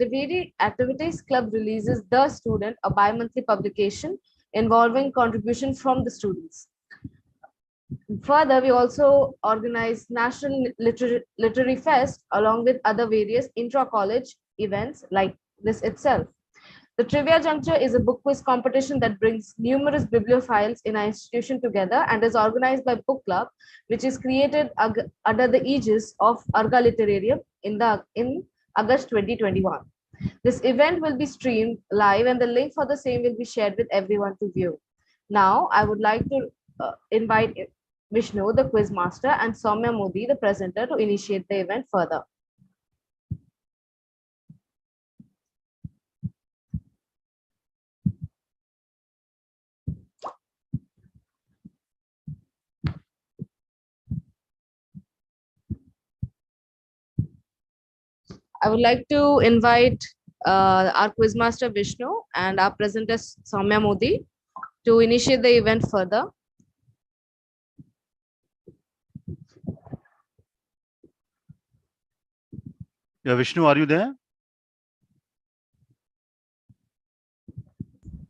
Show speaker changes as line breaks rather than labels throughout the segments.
Activities Club releases The Student, a bi-monthly publication involving contribution from the students. Further, we also organize National Literary Fest along with other various intra-college events like this itself. The Trivia Juncture is a book quiz competition that brings numerous bibliophiles in our institution together and is organized by Book Club, which is created under the aegis of Arga Literarium in August 2021. This event will be streamed live and the link for the same will be shared with everyone to view. Now, I would like to invite Vishnu, the quiz master, and Soumya Modi, the presenter, to initiate the event further. I would like to invite our quizmaster Vishnu and our presenter Soumya Modi to initiate the event further.
Yeah, Vishnu, are you there?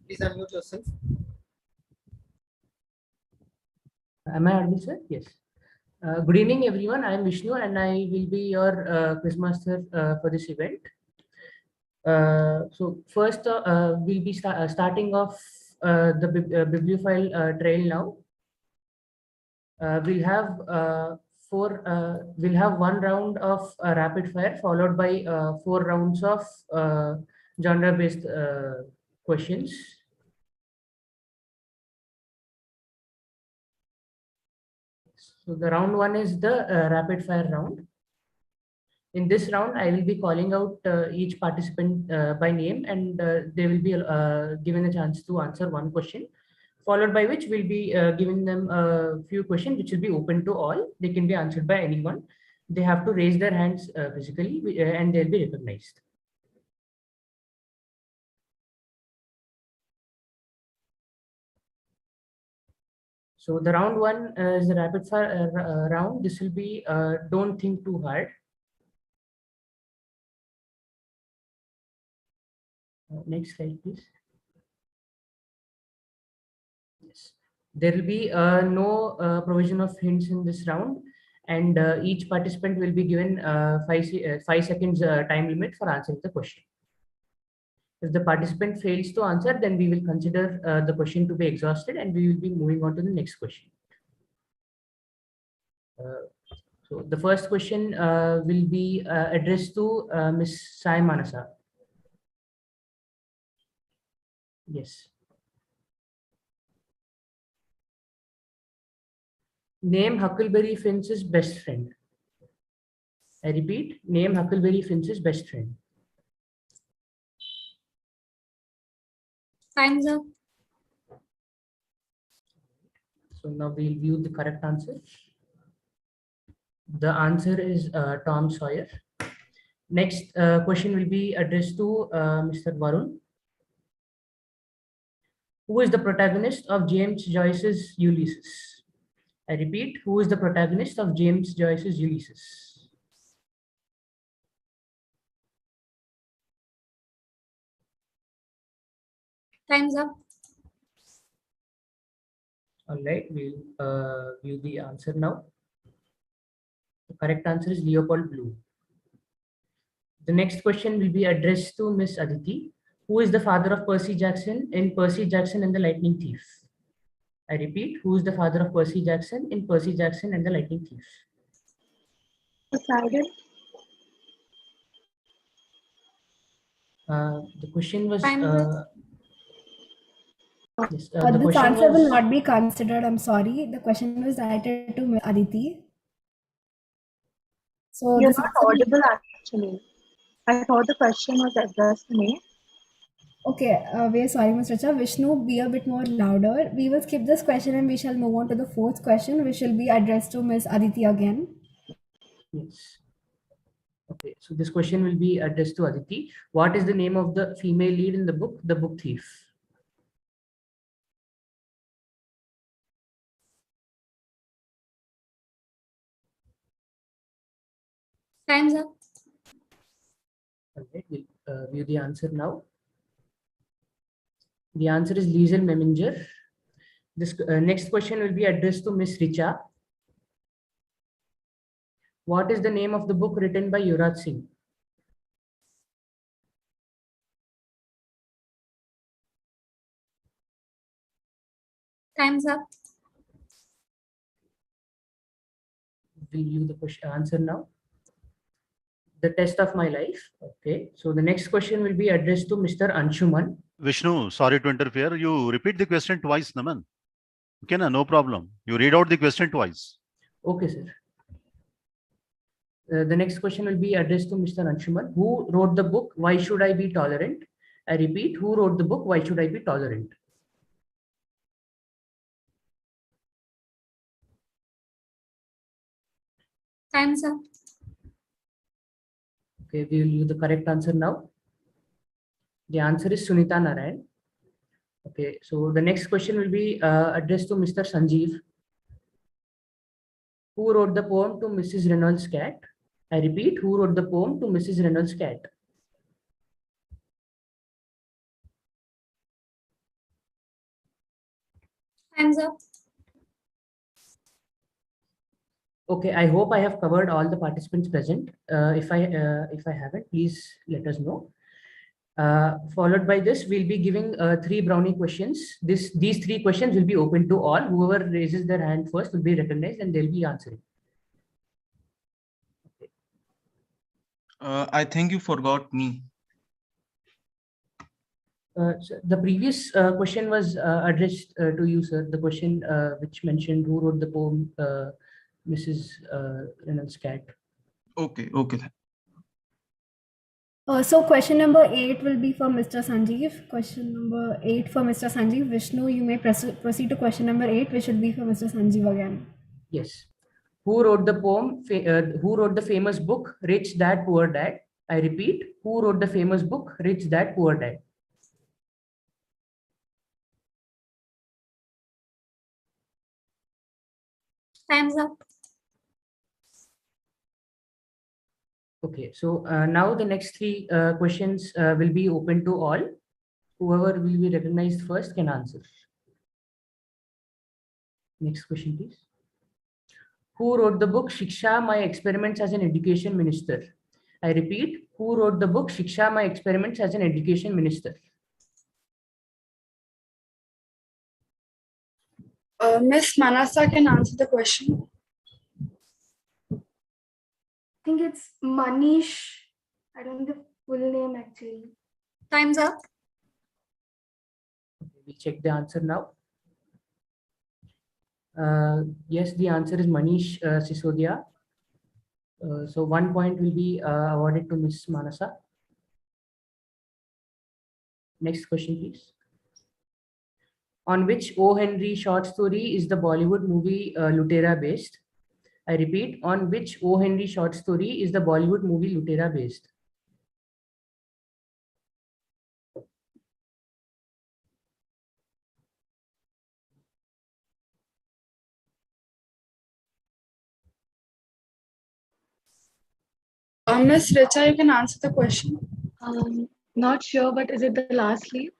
Please unmute yourself.
Am I audible, sir? Yes. Good evening, everyone. I am Vishnu, and I will be your quizmaster for this event. So first, we'll be starting off the Bibliophile trail now. We'll have one round of rapid fire followed by 4 rounds of genre-based questions. So the round 1 is the rapid fire round. In this round, I will be calling out each participant by name, and they will be given a chance to answer one question, followed by which we'll be giving them a few questions which will be open to all. They can be answered by anyone. They have to raise their hands physically and they'll be recognized. So the round 1 is the rapid fire round. This will be don't think too hard. Next slide, please. Yes. There will be no provision of hints in this round, and each participant will be given 5 seconds time limit for answering the question. If the participant fails to answer, then we will consider the question to be exhausted and we will be moving on to the next question. So the first question will be addressed to Ms. Sai Manasa. Yes. Name Huckleberry Finch's best friend. I repeat, name Huckleberry Finch's best friend.
Time's up.
So now we'll view the correct answer. The answer is Tom Sawyer. Next question will be addressed to Mr. Varun. Who is the protagonist of James Joyce's Ulysses? I repeat, who is the protagonist of James Joyce's Ulysses?
Time's up.
All right, we'll view the answer now. The correct answer is Leopold Bloom. The next question will be addressed to Miss Aditi. Who is the father of Percy Jackson in Percy Jackson and the Lightning Thief? I repeat, who is the father of Percy Jackson in Percy Jackson and the Lightning Thief?
Decided.
The question was. Yes,
this
question
answer
was,
will not be considered. I'm sorry. The question was directed to Ms. Aditi. So
You're
this
not
answer
audible actually. I thought the question was addressed to me.
Okay, we are sorry, Ms. Richa. Vishnu, be a bit more louder. We will skip this question and we shall move on to the 4th question, which will be addressed to Ms. Aditi again.
yes. Okay, so this question will be addressed to Aditi. What is the name of the female lead in the book, The Book Thief?
Time's up.
Okay, we'll view the answer now. The answer is Liesel Meminger. This next question will be addressed to Miss Richa. What is the name of the book written by Yuvraj Singh?
Time's up.
Will you the question answer now? The Test of My Life. Okay. So the next question will be addressed to Mr. Anshuman.
Vishnu, sorry to interfere. You repeat the question twice, Naman. Okay, na, no problem. You read out the question twice.
Okay, sir. The next question will be addressed to Mr. Anshuman. Who wrote the book, Why Should I Be Tolerant? I repeat, who wrote the book, Why Should I Be Tolerant?
Time's up.
Okay, we will use the correct answer now. The answer is Sunita Narayan. Okay, so the next question will be addressed to Mr. Sanjeev. Who wrote the poem to Mrs. Reynolds' cat? I repeat, who wrote the poem to Mrs. Reynolds' cat?
Time's up.
Okay, I hope I have covered all the participants present. If I haven't, please let us know. Followed by this, we'll be giving 3 brownie questions. These 3 questions will be open to all. Whoever raises their hand first will be recognized and they'll be answering.
I think you forgot me.
So the previous question was addressed to you, sir. The question which mentioned who wrote the poem, Mrs. Reynolds' cat.
Okay.
So question number 8 will be for Mr. Sanjeev. Question number 8 for Mr. Sanjeev. Vishnu, you may proceed to question number 8, which will be for Mr. Sanjeev again.
Yes. Who wrote the poem? Who wrote the famous book, Rich Dad, Poor Dad? I repeat, who wrote the famous book, Rich Dad, Poor Dad?
Time's up.
Okay, so now the next 3 questions will be open to all. Whoever will be recognized first can answer. Next question, please. Who wrote the book Shiksha, My Experiments as an Education Minister? I repeat, who wrote the book Shiksha, My Experiments as an Education Minister?
Miss Manasa can answer the question.
I think it's Manish. I don't know the full name actually.
Time's up.
Okay, we'll check the answer now. Yes, the answer is Manish Sisodia. So 1 point will be awarded to Miss Manasa. Next question, please. On which O. Henry short story is the Bollywood movie Lutera based? I repeat, on which O. Henry short story is the Bollywood movie Lutera based?
Miss Richa, you can answer the question.
Not sure, but is it the last leaf?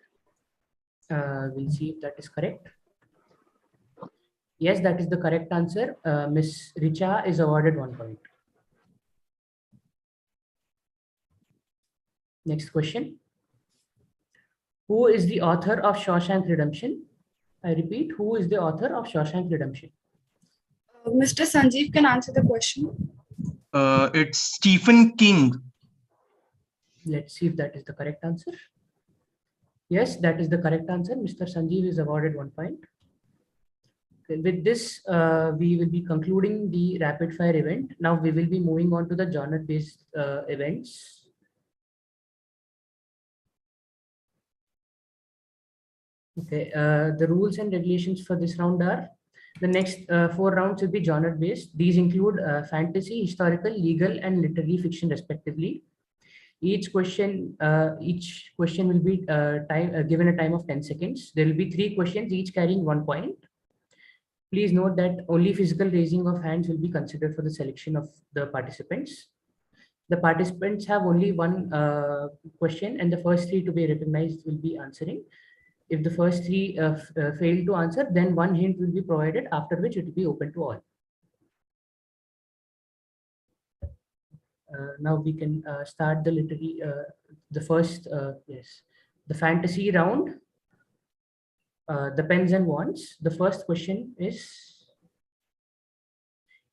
We'll see if that is correct. Yes, that is the correct answer. Miss Richa is awarded 1 point. Next question. Who is the author of Shawshank Redemption? I repeat, who is the author of Shawshank Redemption?
Mr. Sanjeev can answer the question.
It's Stephen King.
Let's see if that is the correct answer. Yes, that is the correct answer. Mr. Sanjeev is awarded 1 point. Okay, with this, we will be concluding the rapid fire event. Now we will be moving on to the genre-based events. Okay, the rules and regulations for this round are: the next 4 rounds will be genre-based. These include fantasy, historical, legal, and literary fiction, respectively. Each question will be given a time of 10 seconds. There will be 3 questions, each carrying 1 point. Please note that only physical raising of hands will be considered for the selection of the participants. The participants have only one question, and the first three to be recognized will be answering. If the first three fail to answer, then one hint will be provided, after which it will be open to all. Now we can start the literary, the first, the fantasy round, the pens and wands. The first question is,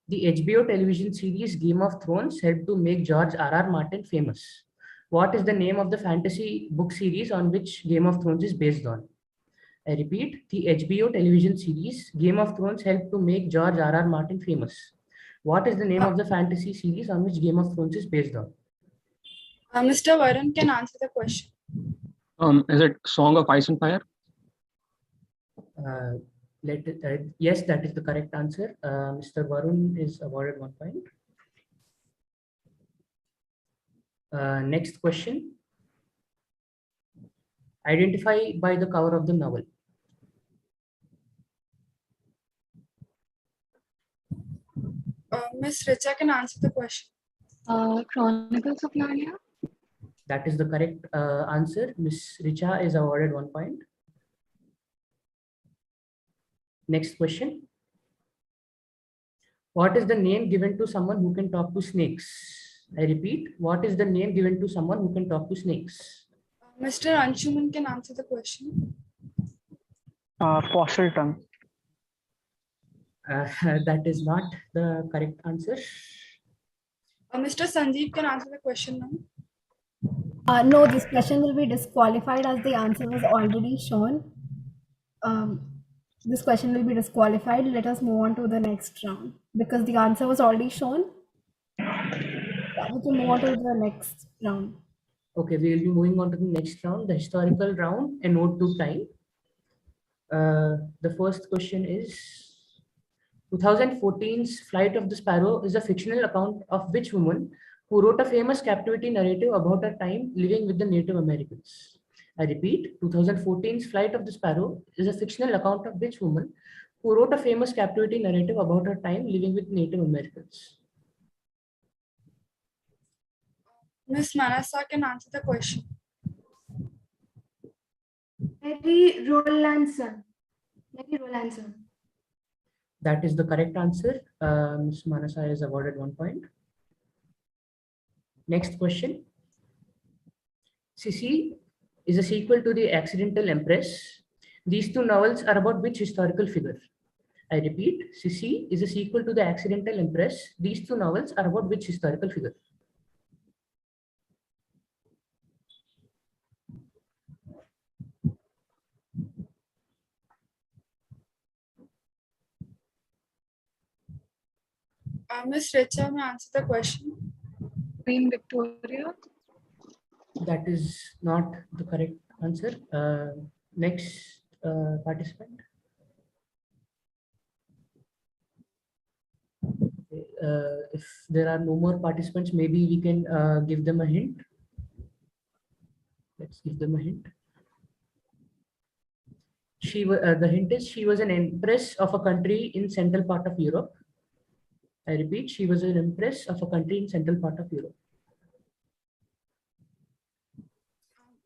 the HBO television series Game of Thrones helped to make George R.R. Martin famous. What is the name of the fantasy book series on which Game of Thrones is based on? I repeat, the HBO television series Game of Thrones helped to make George R.R. Martin famous. What is the name of the fantasy series on which Game of Thrones is based on?
Mr. Varun can answer the question.
Is it Song of Ice and Fire?
Yes, that is the correct answer. Mr. Varun is awarded 1 point. Next question. Identify by the cover of the novel.
Miss Richa can answer the question.
Chronicles of Narnia.
That is the correct answer. Miss Richa is awarded 1 point. Next question. What is the name given to someone who can talk to snakes? I repeat, what is the name given to someone who can talk to snakes?
Mr. Anshuman can answer the question.
Fossil tongue.
That is not the correct answer.
Mr. Sanjeev can answer the question now.
No, this question will be disqualified as the answer was already shown. This question will be disqualified. Let us move on to the next round because the answer was already shown. Yeah, we can move on to the next round.
Okay, we will be moving on to the next round, the historical round, and note to time. The first question is, 2014's Flight of the Sparrow is a fictional account of which woman who wrote a famous captivity narrative about her time living with the Native Americans? I repeat, 2014's Flight of the Sparrow is a fictional account of which woman who wrote a famous captivity narrative about her time living with Native Americans?
Miss Manasa can answer the question.
Mary Rowlandson. Mary Rowlandson.
That is the correct answer. Ms. Manasa is awarded 1 point. Next question. Sissy is a sequel to The Accidental Empress. These two novels are about which historical figure? I repeat, Sissy is a sequel to The Accidental Empress. These two novels are about which historical figure?
Miss Richa may answer the question.
Queen Victoria.
That is not the correct answer. Next participant. If there are no more participants, maybe we can give them a hint. Let's give them a hint. The hint is she was an empress of a country in central part of Europe. I repeat, she was an empress of a country in central part of Europe.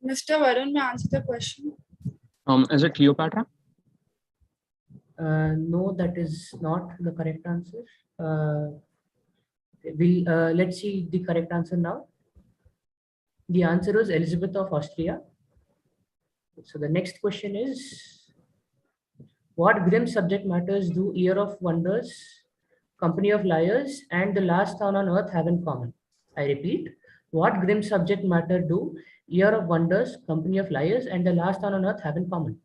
Mr. Varun may answer the question.
Is it Cleopatra?
No, that is not the correct answer. Let's see the correct answer now. The answer was Elizabeth of Austria. So the next question is, what grim subject matters do Year of Wonders, Company of Liars, and The Last Town on Earth have in common? I repeat, what grim subject matter do Year of Wonders, Company of Liars, and The Last Town on Earth have in common?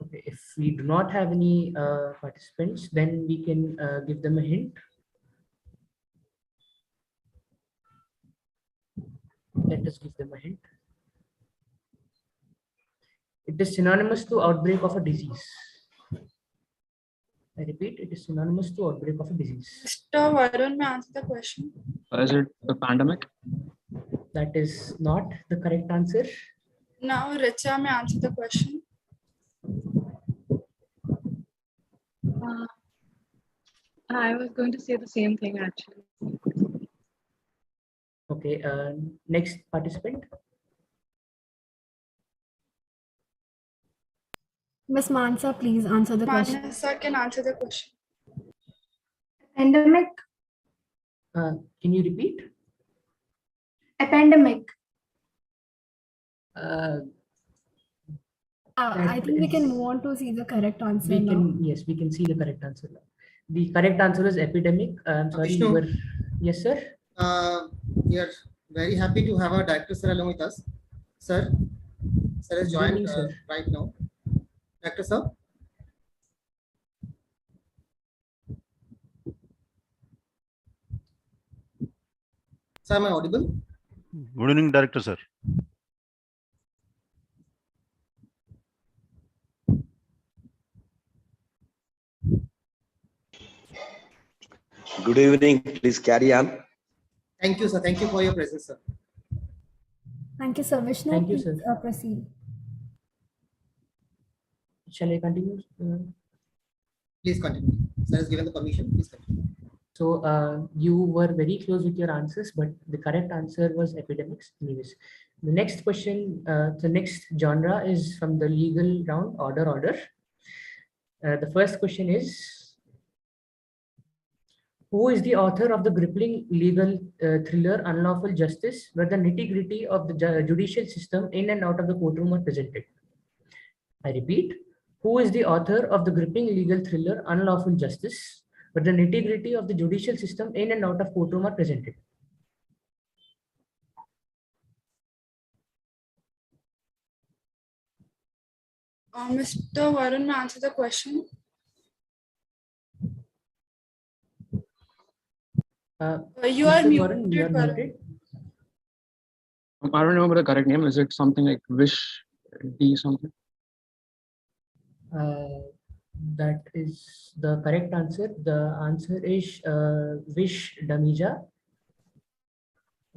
Okay, if we do not have any participants, then we can give them a hint. Let us give them a hint. It is synonymous to outbreak of a disease. I repeat, it is synonymous to outbreak of a disease.
Mr. Varun, may I answer the question?
Is it a pandemic?
That is not the correct answer.
Now, Richa, may I answer the question?
I was going to say the same thing actually.
Okay, next participant.
Miss Mansa, please answer the question.
Manasa can answer the question.
Epidemic.
Can you repeat?
Epidemic.
I think we can move on to see the correct answer
We
now.
can, yes, we can see the correct answer now. The correct answer is epidemic. I'm sorry, you
Vishnu.
were, yes, sir.
We are very happy to have our director sir along with us. Sir has
Good
joined
evening, sir.
right now. Director sir. Sir, am I audible?
Good evening, Director sir.
Good evening. Please carry on.
Thank you, sir. Thank you for your presence, sir.
Thank you, sir. Vishnu,
Thank you,
please
sir.
proceed.
Shall I continue?
Please continue. Sir has given the permission. Please continue.
So you were very close with your answers, but the correct answer was epidemics. Anyways, the next question, the next genre is from the legal round, order. The first question is, who is the author of the gripping legal thriller Unlawful Justice, where the nitty-gritty of the judicial system in and out of the courtroom are presented? I repeat, who is the author of the gripping legal thriller Unlawful Justice, where the nitty-gritty of the judicial system in and out of courtroom are presented?
Mr. Varun, may I answer the question? You are
Mr.
muted,
Varun, you are
Varun.
muted.
I don't remember the correct name. Is it something like Wish D something?
That is the correct answer. The answer is Vish Damija.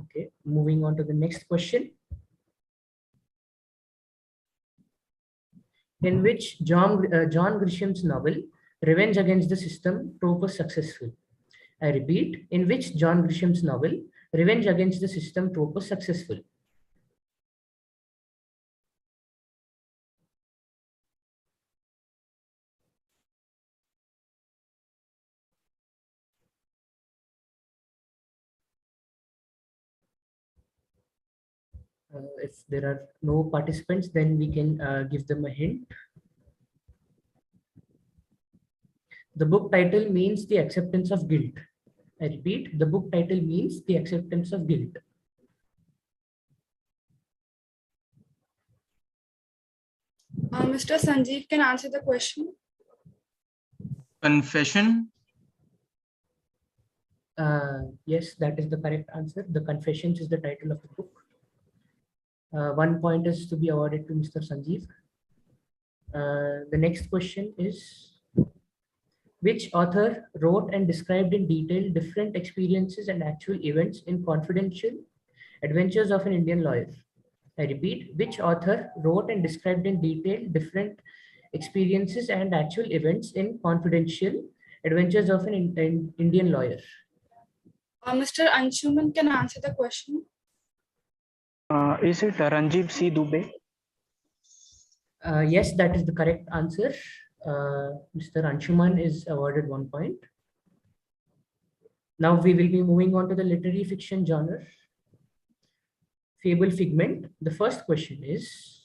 Okay, moving on to the next question. In which John Grisham's novel, Revenge Against the System, trope was successful? I repeat, in which John Grisham's novel, Revenge Against the System, trope was successful? If there are no participants, then we can give them a hint. The book title means the acceptance of guilt. I repeat, the book title means the acceptance of guilt.
Mr. Sanjeev can answer the question.
Confession.
Yes, that is the correct answer. The Confessions is the title of the book. 1 point is to be awarded to Mr. Sanjeev. The next question is, which author wrote and described in detail different experiences and actual events in Confidential Adventures of an Indian Lawyer? I repeat, which author wrote and described in detail different experiences and actual events in Confidential Adventures of an Indian Lawyer?
Mr. Anshuman can answer the question.
Is it Ranjit C. Dubey?
Yes, that is the correct answer. Mr. Anshuman is awarded 1 point. Now we will be moving on to the literary fiction genre. Fable Figment. The first question is,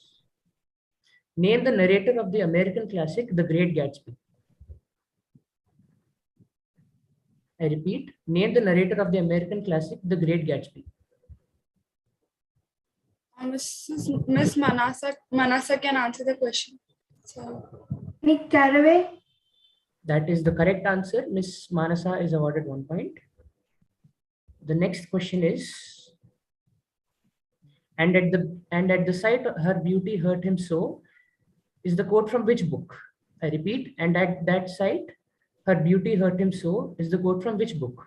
name the narrator of the American classic, The Great Gatsby. I repeat, name the narrator of the American classic, The Great Gatsby.
Miss Manasa can answer the question. So,
Nick Carraway.
That is the correct answer. Miss Manasa is awarded 1 point. The next question is, and at the sight her beauty hurt him so, is the quote from which book? I repeat, and at that sight Her beauty hurt him so is the quote from which book?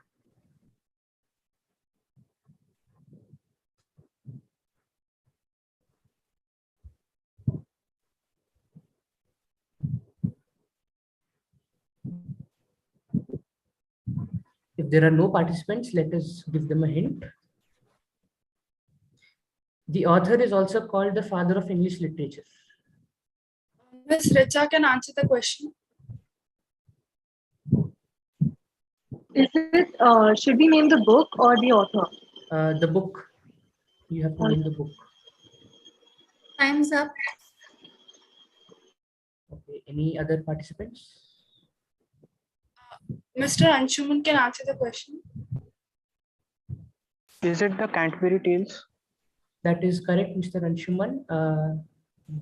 If there are no participants, let us give them a hint. The author is also called the father of English literature.
Miss Richa can answer the question.
Should we name the book or the author?
The book. You have to name the book.
Time's up.
Okay. Any other participants?
Mr. Anshuman can answer the question.
Is it the Canterbury Tales?
That is correct, Mr. Anshuman.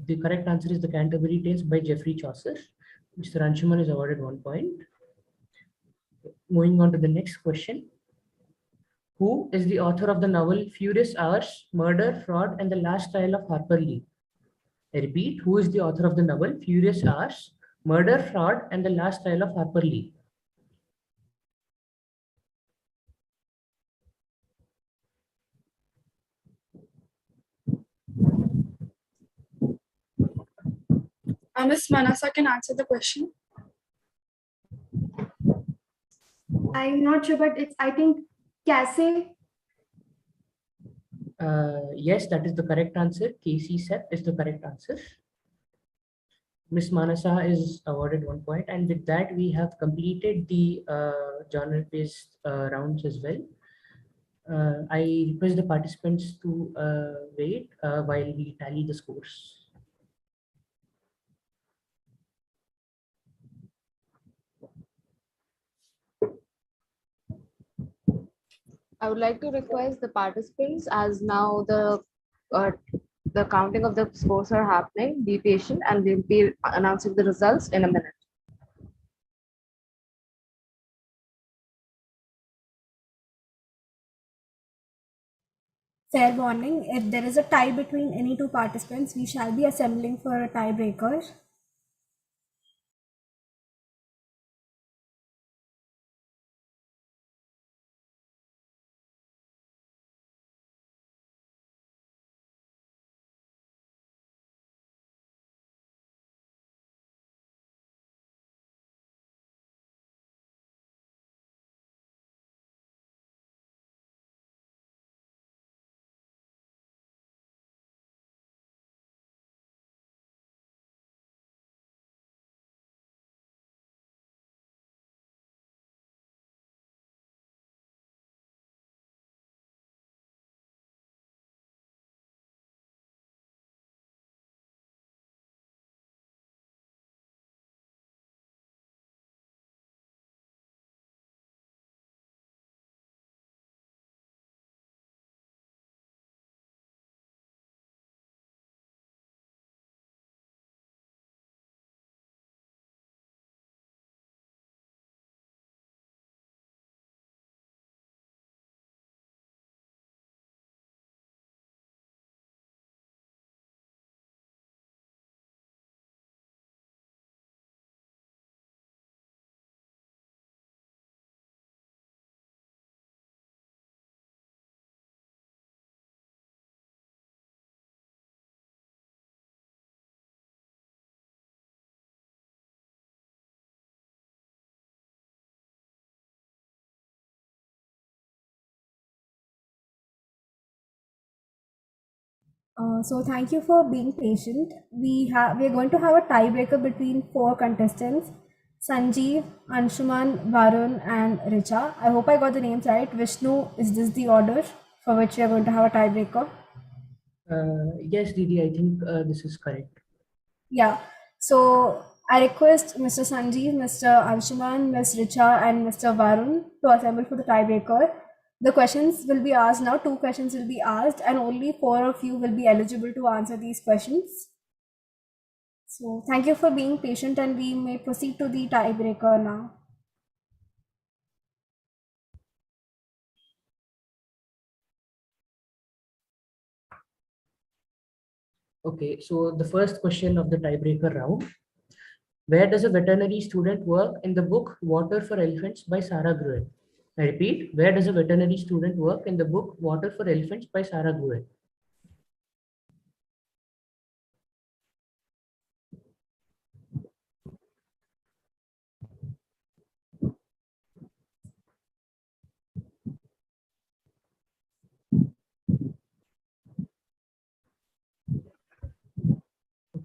The correct answer is the Canterbury Tales by Geoffrey Chaucer. Mr. Anshuman is awarded 1 point. Moving on to the next question. Who is the author of the novel Furious Hours, Murder, Fraud, and the Last Trial of Harper Lee? I repeat, who is the author of the novel Furious Hours, Murder, Fraud, and the Last Trial of Harper Lee?
Miss Manasa can answer the question.
I'm not sure, but it's, I think, Cassie.
Yes, that is the correct answer. Casey Sepp is the correct answer. Miss Manasa is awarded 1 point, and with that we have completed the genre-based rounds as well. I request the participants to wait while we tally the scores.
I would like to request the participants, as now the counting of the scores are happening. Be patient, and we'll be announcing the results in a minute.
Fair warning, if there is a tie between any two participants, we shall be assembling for a tiebreaker. So thank you for being patient. We are going to have a tiebreaker between 4 contestants: Sanjeev, Anshuman, Varun, and Richa. I hope I got the names right. Vishnu, is this the order for which we are going to have a tiebreaker?
Yes, Didi, I think this is correct.
Yeah. So I request Mr. Sanjeev, Mr. Anshuman, Ms. Richa, and Mr. Varun to assemble for the tiebreaker. The questions will be asked now. 2 questions will be asked, and only 4 of you will be eligible to answer these questions. So thank you for being patient, and we may proceed to the tiebreaker now.
Okay, so the first question of the tiebreaker round. Where does a veterinary student work in the book Water for Elephants by Sarah Gruen? I repeat, where does a veterinary student work in the book Water for Elephants by Sarah Gruen?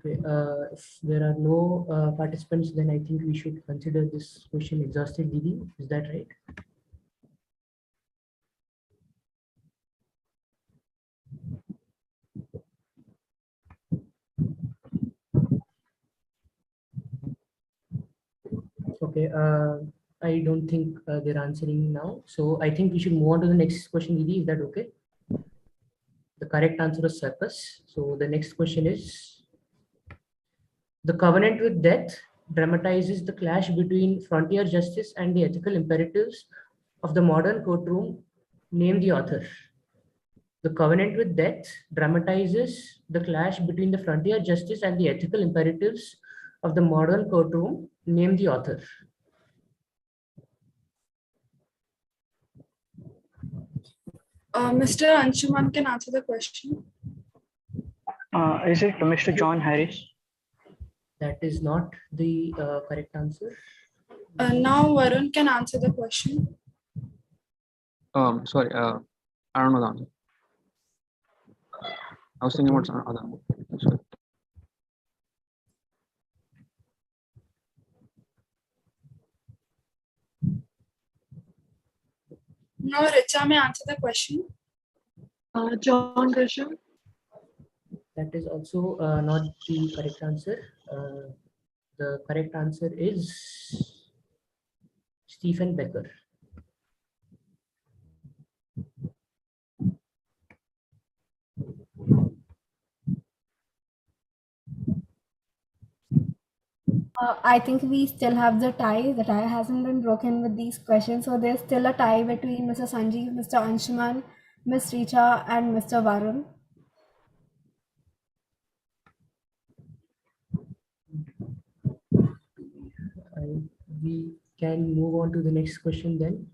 Okay, if there are no participants, then I think we should consider this question exhausted, Didi. Is that right? Okay, I don't think they're answering now. So I think we should move on to the next question, Didi. Is that okay? The correct answer is circus. So the next question is, the covenant with death dramatizes the clash between frontier justice and the ethical imperatives of the modern courtroom. Name the author. The covenant with death dramatizes the clash between the frontier justice and the ethical imperatives of the modern courtroom. Name the author.
Mr. Anshuman can answer the question.
Is it Mr. John Harris?
That is not the correct answer.
Now Varun can answer the question.
Sorry, I don't know the answer. I was thinking about some other book. Sorry.
Now Richa may answer the question.
John Grisham.
That is also not the correct answer. The correct answer is Stephen Becker.
I think we still have the tie. The tie hasn't been broken with these questions. So there's still a tie between Mr. Sanjeev, Mr. Anshuman, Ms. Richa, and Mr. Varun.
We can move on to the next question then.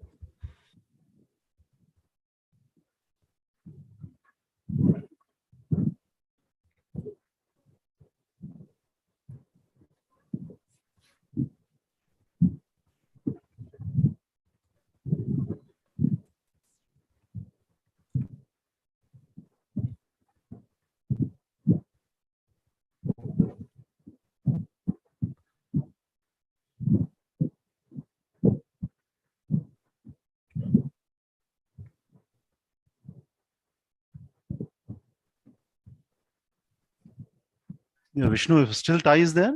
Yeah, Vishnu, if still tie is there?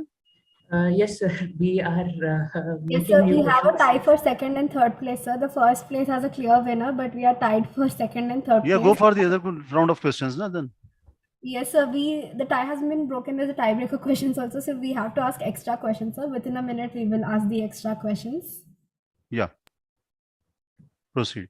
Yes, sir. We are
Yes,
making
sir.
new
We have a
questions.
tie for second and third place, sir. The first place has a clear winner, but we are tied for second and third
Yeah,
place.
go for the other round of questions, na, then.
Yes, sir. The tie hasn't been broken with the tiebreaker questions also, so we have to ask extra questions, sir. Within a minute, we will ask the extra questions.
Yeah. Proceed.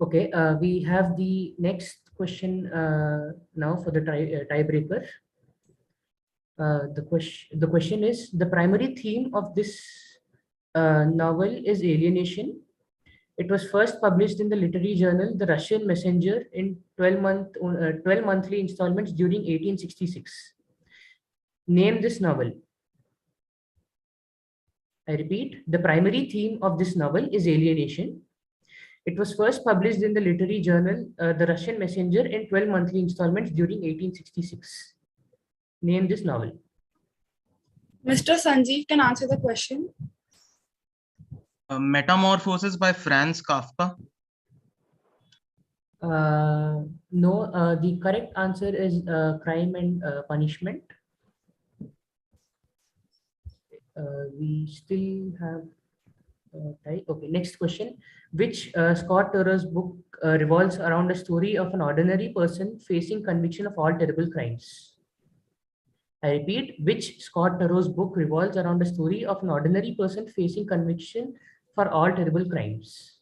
Okay, we have the next question now for the tiebreaker. The question is, the primary theme of this novel is Alienation. It was first published in the literary journal The Russian Messenger in 12 monthly installments during 1866. Name this novel. I repeat, the primary theme of this novel is alienation. It was first published in the literary journal The Russian Messenger in 12 monthly installments during 1866. Name this novel.
Mr. Sanjeev can answer the question.
Metamorphosis by Franz Kafka.
No, the correct answer is Crime and Punishment. We still have time. Okay, next question. Which Scott Turner's book revolves around a story of an ordinary person facing conviction of all terrible crimes? I repeat, which Scott Turner's book revolves around a story of an ordinary person facing conviction for all terrible crimes?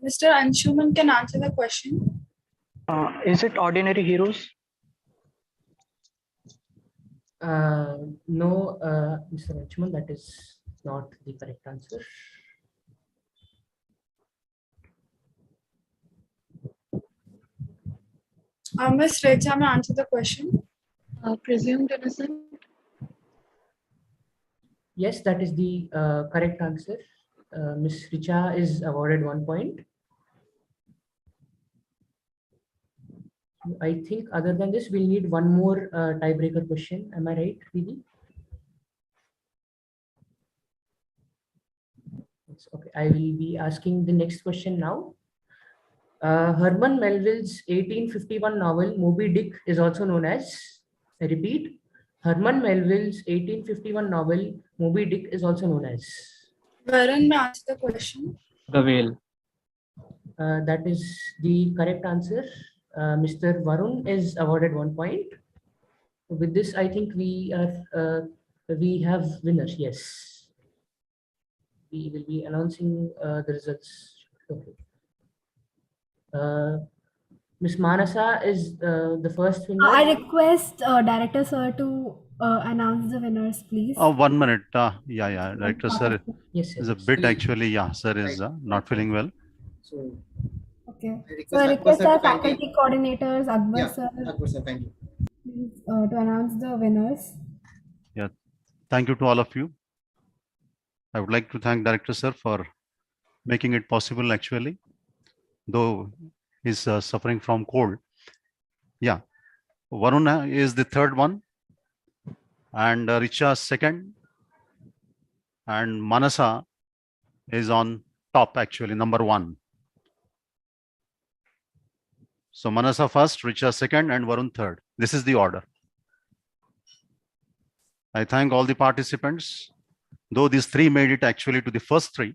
Mr. Anshuman can answer the question.
Is it Ordinary Heroes?
No, Mr. Anshuman, that is not the correct answer.
Ms. Recha may answer the question.
Presumed innocent.
Yes, that is the correct answer. Ms. Richa is awarded 1 point. I think other than this, we'll need one more tiebreaker question. Am I right, Didi? Yes, okay, I will be asking the next question now. Herman Melville's 1851 novel Moby Dick is also known as, I repeat, Herman Melville's 1851 novel Moby Dick is also known as.
Varun may answer the question.
The Whale.
That is the correct answer. Mr. Varun is awarded 1 point. With this, I think we have winners. Yes, we will be announcing the results. Okay. Miss Manasa is the first winner.
I request Director Sir to announce the winners, please.
1 minute. Yeah. Director sir
Yes,
is a bit actually, sir is not feeling well.
So,
Okay.
I
So I
request
request
Akbar sir
our
to kindly.
faculty coordinators, Akbar
Yeah,
sir,
Akbar sir, thank you.
please, to announce the winners.
Yeah. Thank you to all of you. I would like to thank Director sir for making it possible actually, though he's suffering from cold. Yeah. Varuna is the third one, and Richa second, and Manasa is on top actually, number 1. So Manasa first, Richa second, and Varun third. This is the order. I thank all the participants, though these 3 made it actually to the first 3,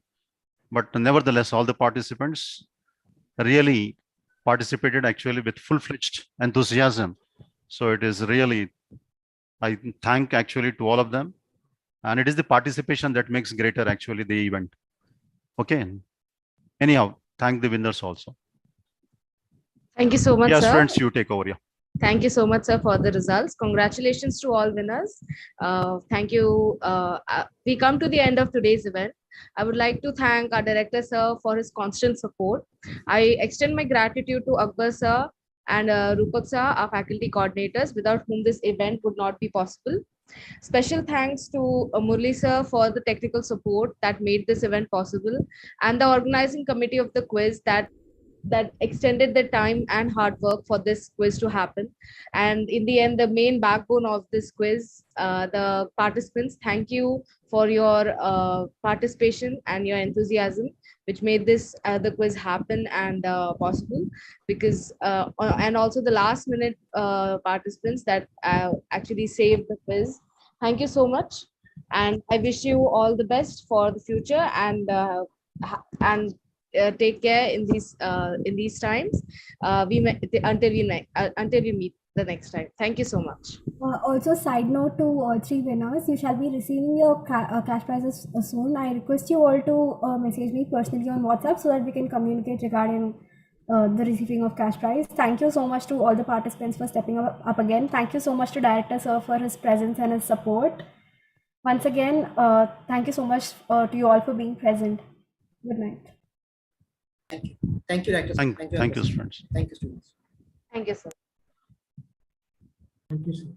but nevertheless, all the participants really participated actually with full-fledged enthusiasm. So it is really, I thank actually to all of them. And it is the participation that makes greater actually the event. Okay. Anyhow, thank the winners also.
Thank you so much,
Yes,
sir.
friends, you take over. Yeah.
Thank you so much, sir, for the results. Congratulations to all winners. Thank you. We come to the end of today's event. I would like to thank our director, sir, for his constant support. I extend my gratitude to Akbar, sir, and Rupak, sir, our faculty coordinators, without whom this event would not be possible. Special thanks to Murli, sir, for the technical support that made this event possible, and the organizing committee of the quiz that extended the time and hard work for this quiz to happen. And in the end, the main backbone of this quiz, the participants, thank you for your participation and your enthusiasm, which made this the quiz happen and possible. Because and also the last minute participants that actually saved the quiz. Thank you so much, and I wish you all the best for the future, and take care in these times. Until we meet the next time. Thank you so much.
Also, side note to 3 winners, you shall be receiving your cash prizes soon. I request you all to message me personally on WhatsApp so that we can communicate regarding the receiving of cash prize. Thank you so much to all the participants for stepping up again. Thank you so much to Director Sir for his presence and his support. Once again, thank you so much to you all for being present. Good night.
Thank you. Thank you, Director.
Thank you, students.
Thank you, students.
Thank you, sir.
Thank you, sir.